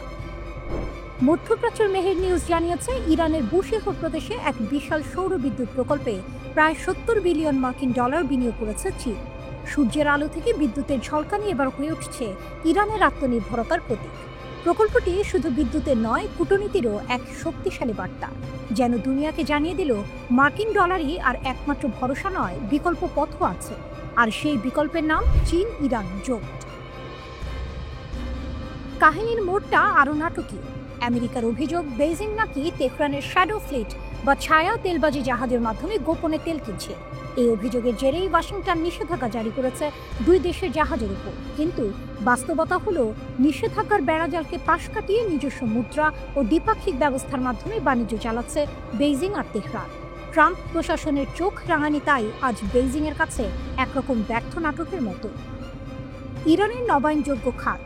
মধ্যপ্রাচ্যের মেহের নিউজ জানিয়েছে, ইরানের বুশেহর প্রদেশে এক বিশাল সৌর বিদ্যুৎ প্রকল্পে প্রায় 70 বিলিয়ন মার্কিন ডলার বিনিয়োগ করেছে চীন। সূর্যের আলো থেকে বিদ্যুতের ঝলকানি এবার হয়ে উঠছে ইরানের আত্মনির্ভরতার প্রতীক। প্রকল্পটি শুধু বিদ্যুতের নয়, কূটনীতিরও এক শক্তিশালী বার্তা, যেন দুনিয়াকে জানিয়ে দিল মার্কিন ডলারই আর একমাত্র ভরসা নয়, বিকল্প পথও আছে। আর সেই বিকল্পের নাম চীন ইরান জোট। কাহিনীর মোড়টা আরও নাটকীয়। আমেরিকার অভিযোগ, বেইজিং নাকি তেহরানের শ্যাডো ফ্লিট বা ছায়া তেলবাজি জাহাজের মাধ্যমে গোপনে তেল কিনছে। এই অভিযোগের জেরেই ওয়াশিংটন নিষেধাজ্ঞা জারি করেছে দুই দেশের জাহাজের উপর। কিন্তু বাস্তবতা হলো, নিষেধাজ্ঞার বেড়াজালকে পাশ কাটিয়ে নিজস্ব মুদ্রা ও দ্বিপাক্ষিক ব্যবস্থার মাধ্যমে বাণিজ্য চালাচ্ছে বেইজিং আর তেহরান। ট্রাম্প প্রশাসনের চোখ রাঙানি তাই আজ বেইজিং এর কাছে একরকম ব্যর্থ নাটকের মতো। ইরানের নবায়নযোগ্য খাত।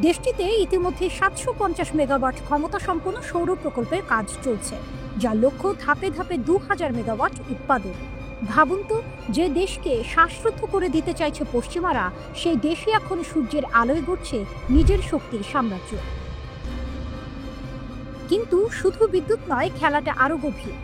দেশটিতে ইতিমধ্যে 750 মেগাওয়াট ক্ষমতা সম্পন্ন সৌর প্রকল্পের কাজ চলছে, যার লক্ষ্য ধাপে ধাপে 2000 মেগাওয়াট উৎপাদন। ভাবুন তো, যে দেশকে শ্বাসরুদ্ধ করে দিতে চাইছে পশ্চিমারা, সেই দেশই এখন সূর্যের আলোয় গড়ছে নিজের শক্তির সাম্রাজ্য। কিন্তু শুধু বিদ্যুৎ নয়, খেলাটা আরো গভীর।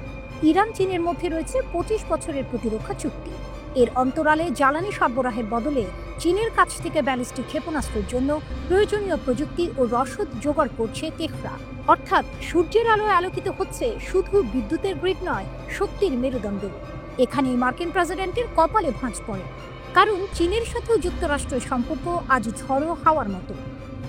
ইরান চীনের মধ্যে রয়েছে 25 বছরের প্রতিরক্ষা চুক্তি। এর অন্তরালে জ্বালানি সরবরাহের বদলে চীনের কাছ থেকে ব্যালিস্টিক ক্ষেপণাস্ত্রের জন্য প্রয়োজনীয় প্রযুক্তি ও রসদ জোগাড় করছে তেহরান। অর্থাৎ সূর্যের আলোয় আলোকিত হচ্ছে শুধু বিদ্যুতের গ্রিড নয়, শক্তির মেরুদণ্ড। এখানেই মার্কিন প্রেসিডেন্টের কপালে ভাঁজ পড়ে, কারণ চীনের সাথেও যুক্তরাষ্ট্রের সম্পর্ক আজ ঝড়ো হাওয়ার মতো।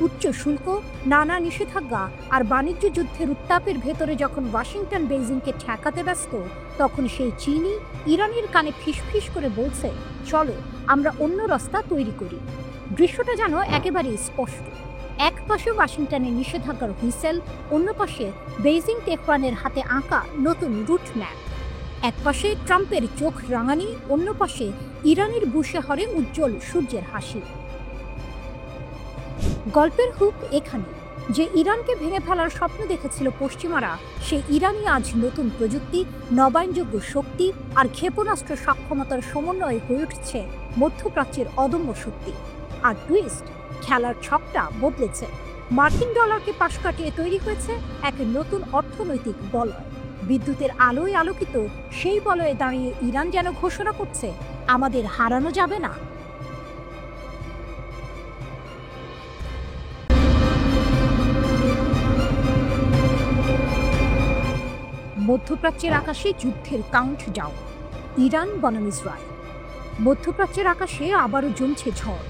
উচ্চ শুল্ক, নানা নিষেধাজ্ঞা আর বাণিজ্য যুদ্ধের উত্তাপের ভেতরে যখন ওয়াশিংটন বেইজিংকে ঠেকাতে ব্যস্ত, তখন সেই চীনই ইরানের কানে ফিসফিস করে বলছে, চলো আমরা অন্য রাস্তা তৈরি করি। দৃশ্যটা যেন একেবারেই স্পষ্ট। এক পাশে ওয়াশিংটনের নিষেধাজ্ঞার হুইসেল, অন্য পাশে বেইজিং তেহরানের হাতে আঁকা নতুন রুট ম্যাপ। এক পাশে ট্রাম্পের চোখ রাঙানি, অন্য পাশে ইরানের বুশেহরে উজ্জ্বল সূর্যের হাসি। গল্পের হুক এখানে, যে ইরানকে ভেঙে ফেলার স্বপ্ন দেখেছিল পশ্চিমারা, সেই ইরানই আজ নতুন প্রযুক্তি, নবায়নযোগ্য শক্তি আর ক্ষেপণাস্ত্র সক্ষমতার সমন্বয়ে হয়ে উঠছে মধ্যপ্রাচ্যের অদম্য শক্তি। আর টুইস্ট, খেলার ছকটা বদলেছে। মার্কিন ডলারকে পাশ কাটিয়ে তৈরি হয়েছে এক নতুন অর্থনৈতিক বলয়। বিদ্যুতের আলোয় আলোকিত সেই বলয়ে দাঁড়িয়ে ইরান যেন ঘোষণা করছে, আমাদের হারানো যাবে না। মধ্যপ্রাচ্যের আকাশে যুদ্ধের কাউন্ট ডাউন, ইরান বনাম ইসরায়েল। মধ্যপ্রাচ্যের আকাশে আবারও জমছে ঝড়।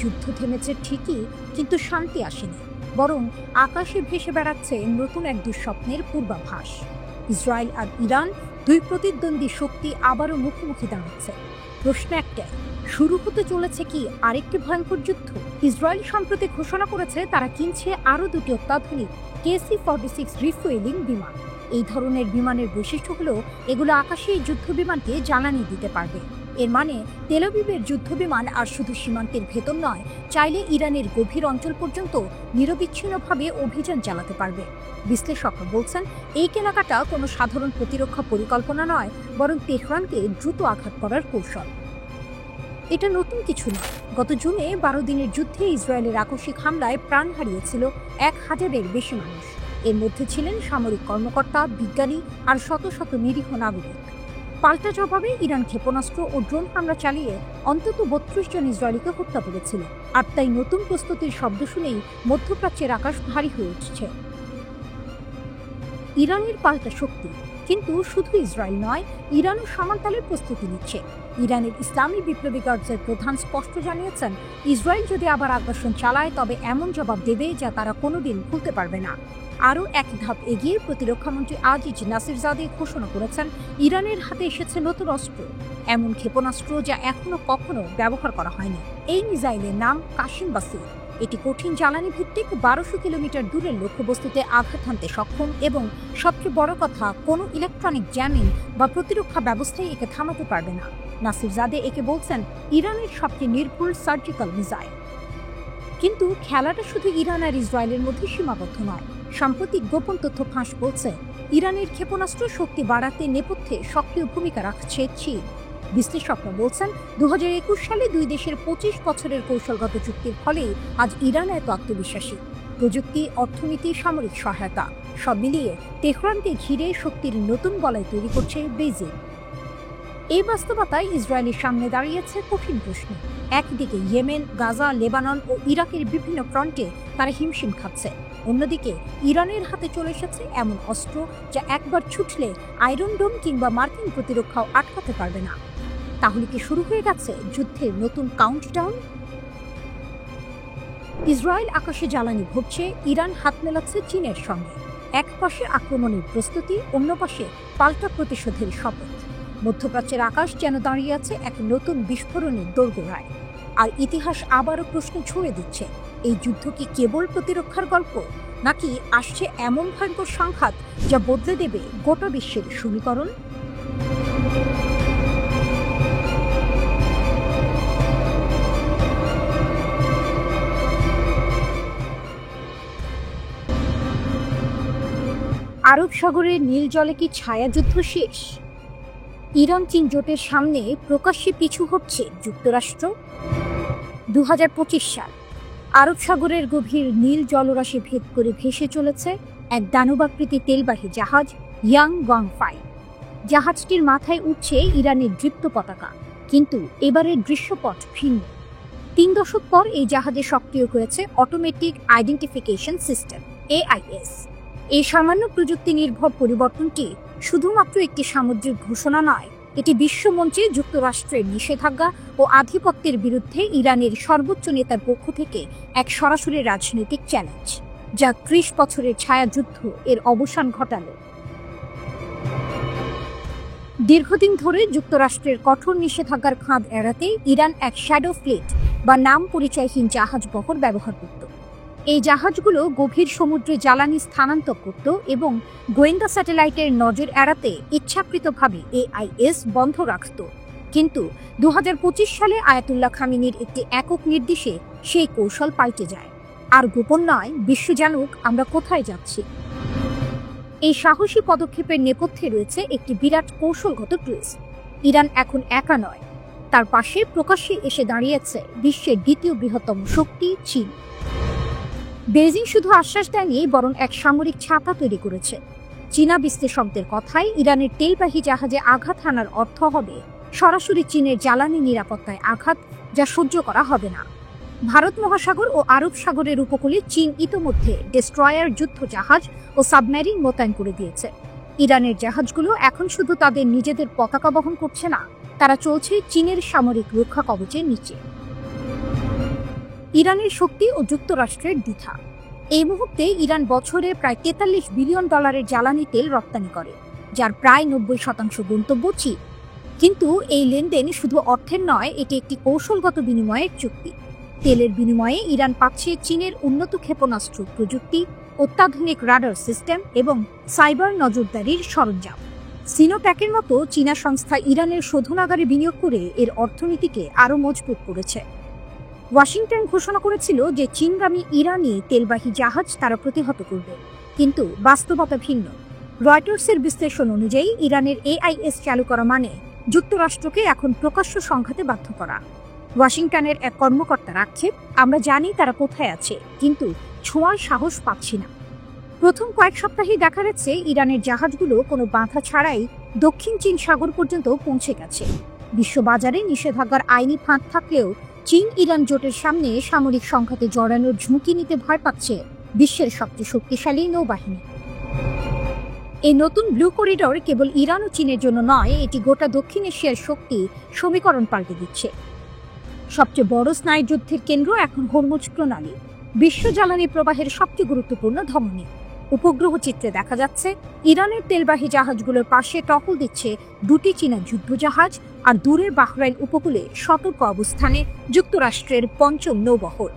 যুদ্ধ থেমেছে ঠিকই, কিন্তু শান্তি আসেনি, বরং আকাশে ভেসে বেড়াচ্ছে নতুন এক দুঃস্বপ্নের পূর্বাভাস। ইসরায়েল আর ইরান, দুই প্রতিদ্বন্দ্বী শক্তি আবারও মুখোমুখি দাঁড়াচ্ছে। প্রশ্ন একটাই, শুরু হতে চলেছে কি আরেকটি ভয়ঙ্কর যুদ্ধ? ইসরায়েল সম্প্রতি ঘোষণা করেছে তারা কিনছে আরও দুটি অত্যাধুনিক KC-46 রিফুয়েলিং বিমান। এই ধরনের বিমানের বৈশিষ্ট্য হলো এগুলো আকাশে যুদ্ধ বিমানকে জ্বালানি দিতে পারবে। এর মানে তেল আবিবের যুদ্ধবিমান আর শুধু সীমান্তের ভেতর নয়, চাইলে ইরানের গভীর অঞ্চল পর্যন্ত নিরবিচ্ছিন্নভাবে অভিযান চালাতে পারবে। বিশ্লেষকরা বলছেন, এই কেনাকাটা কোনো সাধারণ প্রতিরক্ষা পরিকল্পনা নয়, বরং তেহরানকে দ্রুত আঘাত করার কৌশল। এটা নতুন কিছু নয়। গত জুনে 12 দিনের যুদ্ধে ইসরায়েলের আকস্মিক হামলায় প্রাণ হারিয়েছিল 1000-এর বেশি মানুষ। এর মধ্যে ছিলেন সামরিক কর্মকর্তা, বিজ্ঞানী আর শত শত নিরীহ নাগরিক। পাল্টা জবাবে ইরান ক্ষেপণাস্ত্র ও ড্রোন হামলা চালিয়ে অন্তত 32 জন ইসরায়েলিকে হত্যা করেছিল। আর তাই নতুন প্রস্তুতির শব্দ শুনেই মধ্যপ্রাচ্যের আকাশ ভারী হয়ে উঠছে। ইরানের পাল্টা শক্তি, কিন্তু শুধু ইসরায়েল নয়, ইরানও সমানতালে প্রস্তুতি নিচ্ছে। ইরানের ইসলামী বিপ্লবী গার্ডসের প্রধান স্পষ্ট জানিয়েছেন, ইসরায়েল যদি আবার আগ্রাসন চালায় তবে এমন জবাব দেবে যা তারা কোনোদিন ভুলতে পারবে না। আরও এক ধাপ এগিয়ে প্রতিরক্ষামন্ত্রী আজিজ নাসিরজাদে ঘোষণা করেছেন, ইরানের হাতে এসেছে নতুন অস্ত্র, এমন ক্ষেপণাস্ত্র যা এখনো কখনো ব্যবহার করা হয়নি। এই মিসাইলের নাম কাশিম বাসির। এটি কঠিন জ্বালানি ভিত্তিক 1200 কিলোমিটার দূরের লক্ষ্যবস্তুতে আঘাত হানতে সক্ষম এবং সবচেয়ে বড় কথা, কোনো ইলেকট্রনিক জ্যামিং বা প্রতিরক্ষা ব্যবস্থাই একে থামাতে পারবে না। নাসিরজাদে একে বলছেন ইরানের সবচেয়ে নির্ভুল সার্জিক্যাল মিসাইল। কিন্তু খেলাটা শুধু ইরান আর ইসরায়েলের মধ্যে সীমাবদ্ধ নয়। সাম্প্রতিক গোপন তথ্য ফাঁস বলছে, ইরানের ক্ষেপণাস্ত্র শক্তি বাড়াতে নেপথ্যে সক্রিয় ভূমিকা রাখছে চীন। বিশ্লেষকরা বলছেন, 2021 সালে দুই দেশের 25 বছরের কৌশলগত চুক্তির ফলে আজ ইরান এত আত্মবিশ্বাসী। প্রযুক্তি, অর্থনীতি, সামরিক সহায়তা সব মিলিয়ে তেহরানকে ঘিরে শক্তির নতুন বলয় তৈরি করছে বেইজিং। এই বাস্তবতায় ইসরায়েলের সামনে দাঁড়িয়েছে কঠিন প্রশ্ন। একদিকে ইয়েমেন, গাজা, লেবানন ও ইরাকের বিভিন্ন ফ্রন্টে তারা হিমশিম খাচ্ছে। অন্যদিকে ইরানের হাতে চলে এসেছে এমন অস্ত্র যা একবার ছুটলে আয়রন ডোম কিংবা মার্কিন প্রতিরক্ষাও আটকাতে পারবে না। তাহলে কি শুরু হয়ে গেছে যুদ্ধের নতুন কাউন্টডাউন? ইসরায়েল আকাশে জ্বালানি ভরছে, ইরান হাত মেলাচ্ছে চীনের সঙ্গে। এক পাশে আক্রমণের প্রস্তুতি, অন্য পাশে পাল্টা প্রতিশোধের শপথ। মধ্যপ্রাচ্যের আকাশ যেন দাঁড়িয়ে আছে এক নতুন বিস্ফোরণের দোরগোড়ায়। আর ইতিহাস আবারও প্রশ্ন ছুড়ে দিচ্ছে, এই যুদ্ধ কি কেবল প্রতিরক্ষার গল্প, নাকি আসছে এমন ভয়ঙ্কর সংঘাত যা বদলে দেবে গোটা বিশ্বের সমীকরণ? আরব সাগরের নীল জলে কি ছায়াযুদ্ধ শেষ? ইরান চীন জোটের সামনে প্রকাশ্যে পিছু হটছে যুক্তরাষ্ট্র। 2025 সাল, আরব সাগরের গভীর নীল জলরাশি ভেদ করে ভেসে চলেছে এক দানবাকৃতি তেলবাহী জাহাজ ইয়াং ওয়াং-5। জাহাজটির মাথায় উঠছে ইরানের দৃপ্ত পতাকা, কিন্তু এবারের দৃশ্যপট ভিন্ন। 3 দশক পর এই জাহাজে সক্রিয় হয়েছে অটোমেটিক আইডেন্টিফিকেশন সিস্টেম, AIS। এই সামান্য প্রযুক্তি নির্ভর পরিবর্তনটি শুধুমাত্র একটি সামুদ্রিক ঘোষণা নয়, এটি বিশ্বমঞ্চে যুক্তরাষ্ট্রের নিষেধাজ্ঞা ও আধিপত্যের বিরুদ্ধে ইরানের সর্বোচ্চ নেতার পক্ষ থেকে এক সরাসরি রাজনৈতিক চ্যালেঞ্জ, যা 30 বছরের ছায়াযুদ্ধ এর অবসান ঘটালো। দীর্ঘদিন ধরে যুক্তরাষ্ট্রের কঠোর নিষেধাজ্ঞার ফাঁদ এড়াতে ইরান এক শ্যাডো ফ্লিট বা নাম পরিচয়হীন জাহাজ বহর ব্যবহার করত। এই জাহাজগুলো গভীর সমুদ্রে জ্বালানি স্থানান্তর করত এবং গোয়েন্দা স্যাটেলাইটের নজর এড়াতে ইচ্ছাকৃতভাবে AIS বন্ধ রাখত। কিন্তু 2025 সালে আয়াতুল্লাহ খামেনির একটি একক নির্দেশে সেই কৌশল পাল্টে যায়। আর গোপন নয়, বিশ্ব জানুক আমরা কোথায় যাচ্ছি। এই সাহসী পদক্ষেপের নেপথ্যে রয়েছে একটি বিরাট কৌশলগত টুইস্ট। ইরান এখন একা নয়, তার পাশে প্রকাশ্যে এসে দাঁড়িয়েছে বিশ্বের দ্বিতীয় বৃহত্তম শক্তি চীন। বেইজিং শুধু আশ্বাস দেয়নি, বরং এক সামরিক ছাতা তৈরি করেছে। চীনা বিশ্লেষকদের কথায়, ইরানের তেলবাহী জাহাজে আঘাত হানার অর্থ হবে সরাসরি চীনের জ্বালানি নিরাপত্তায় আঘাত, যা সহ্য করা হবে না। ভারত মহাসাগর ও আরব সাগরের উপকূলে চীন ইতোমধ্যে ডেস্ট্রয়ার, যুদ্ধ জাহাজ ও সাবমেরিন মোতায়েন করে দিয়েছে। ইরানের জাহাজগুলো এখন শুধু তাদের নিজেদের পতাকা বহন করছে না, তারা চলছে চীনের সামরিক রক্ষা কবচের নিচে। ইরানের শক্তি ও যুক্তরাষ্ট্রের দ্বিধা। এই মুহূর্তে ইরান বছরে প্রায় $43 বিলিয়ন জ্বালানি তেল রপ্তানি করে, যার প্রায় 90% গন্তব্য চীন। কিন্তু এই লেনদেন শুধু অর্থের নয়, এটি একটি কৌশলগত বিনিময়ের চুক্তি। তেলের বিনিময়ে ইরান পাচ্ছে চীনের উন্নত ক্ষেপণাস্ত্র প্রযুক্তি, অত্যাধুনিক রাডার সিস্টেম এবং সাইবার নজরদারির সরঞ্জাম। সিনোপ্যাকের মতো চীনা সংস্থা ইরানের শোধনাগারে বিনিয়োগ করে এর অর্থনীতিকে আরও মজবুত করেছে। ওয়াশিংটন ঘোষণা করেছিল যে চীনগামী ইরানি তেলবাহী জাহাজ তারা প্রতিহত করবে, কিন্তু বাস্তবতা ভিন্ন। রয়টার্সের বিশ্লেষণ অনুযায়ী ইরানের AIS চালু করা মানে যুক্তরাষ্ট্রকে এখন প্রকাশ্য সংঘাতে বাধ্য করা। ওয়াশিংটনের এক কর্মকর্তার আক্ষেপ, আমরা জানি তারা কোথায় আছে, কিন্তু ছোঁয়ার সাহস পাচ্ছি না। প্রথম কয়েক সপ্তাহেই দেখা যাচ্ছে ইরানের জাহাজগুলো কোনো বাধা ছাড়াই দক্ষিণ চীন সাগর পর্যন্ত পৌঁছে গেছে। বিশ্ববাজারে নিষেধাজ্ঞার আইনি ফাঁক থাকলেও চীন ইরান জোটের সামনে সামরিক সংঘাতে জড়ানোর ঝুঁকি নিতে ভয় পাচ্ছে বিশ্বের সবচেয়ে শক্তিশালী নৌবাহিনী। এই নতুন ব্লু করিডর কেবল ইরান ও চীনের জন্য নয়, এটি গোটা দক্ষিণ এশিয়ার শক্তি সমীকরণ পাল্টে দিচ্ছে। সবচেয়ে বড় স্নায়ুযুদ্ধের কেন্দ্র এখন হরমুজ প্রণালী, বিশ্ব জ্বালানি প্রবাহের সবচেয়ে গুরুত্বপূর্ণ ধমনী। উপগ্রহ চিত্রে দেখা যাচ্ছে ইরানের তেলবাহী জাহাজগুলোর পাশে টহল দিচ্ছে দুটি চীনা যুদ্ধজাহাজ, আর দূরের বাহরাইন উপকূলে সতর্ক অবস্থানে যুক্তরাষ্ট্রের পঞ্চম নৌবহর।